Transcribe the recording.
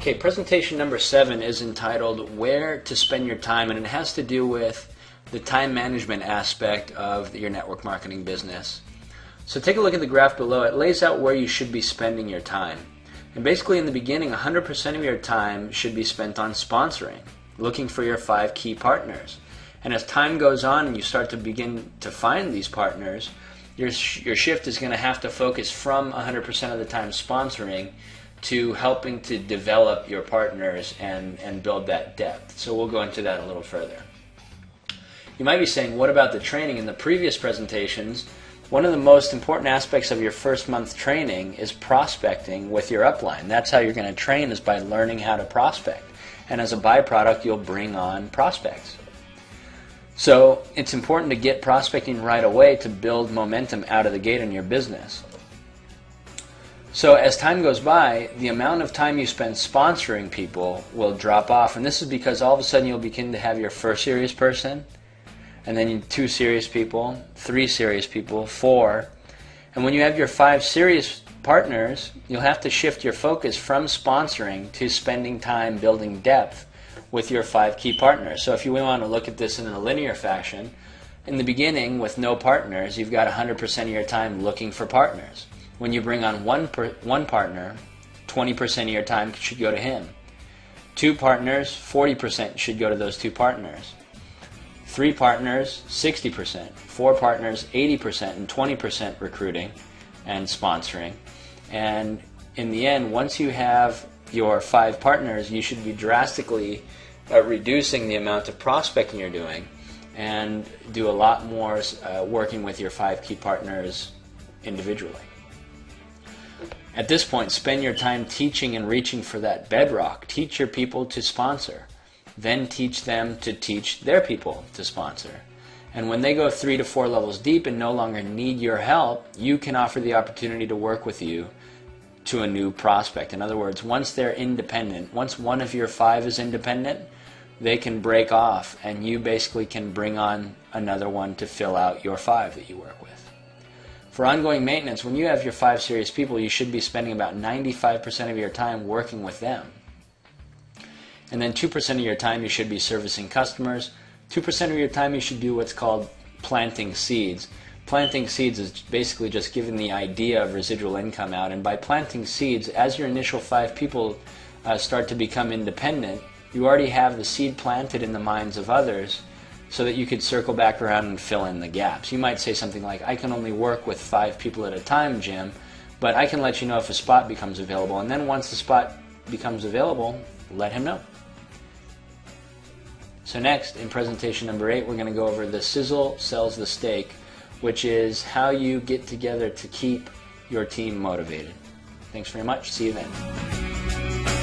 Okay, presentation number 7 is entitled Where to Spend Your Time, and it has to do with the time management aspect of your network marketing business. So take a look at the graph below. It lays out where you should be spending your time. And basically in the beginning, 100% of your time should be spent on sponsoring, looking for your 5 key partners. And as time goes on and you start to begin to find these partners, your shift is going to have to focus from 100% of the time sponsoring to helping to develop your partners and build that depth. So we'll go into that a little further. You might be saying, what about the training? In the previous presentations, one of the most important aspects of your first month training is prospecting with your upline. That's how you're going to train, is by learning how to prospect. And as a byproduct, you'll bring on prospects. So it's important to get prospecting right away to build momentum out of the gate in your business. So as time goes by, the amount of time you spend sponsoring people will drop off. And this is because all of a sudden you'll begin to have your first serious person, and then 2 serious people, 3 serious people, 4. And when you have your 5 serious partners, you'll have to shift your focus from sponsoring to spending time building depth with your 5 key partners. So if you want to look at this in a linear fashion, in the beginning with no partners, you've got 100% of your time looking for partners. When you bring on one partner, 20% of your time should go to him. 2 partners, 40% should go to those 2 partners. 3 partners, 60%. 4 partners, 80%, and 20% recruiting and sponsoring. And in the end, once you have your 5 partners, you should be drastically reducing the amount of prospecting you're doing and do a lot more working with your 5 key partners individually. At this point, spend your time teaching and reaching for that bedrock. Teach your people to sponsor. Then teach them to teach their people to sponsor. And when they go 3 to 4 levels deep and no longer need your help, you can offer the opportunity to work with you to a new prospect. In other words, once they're independent, once one of your 5 is independent, they can break off and you basically can bring on another one to fill out your 5 that you work with. For ongoing maintenance, when you have your 5 serious people, you should be spending about 95% of your time working with them. And then 2% of your time you should be servicing customers. 2% of your time you should do what's called planting seeds. Planting seeds is basically just giving the idea of residual income out. And by planting seeds, as your initial 5 people start to become independent, you already have the seed planted in the minds of others so that you could circle back around and fill in the gaps. You might say something like, I can only work with 5 people at a time, Jim, but I can let you know if a spot becomes available. And then once the spot becomes available, let him know. So next, in presentation number 8, we're going to go over the sizzle sells the steak, which is how you get together to keep your team motivated. Thanks very much. See you then.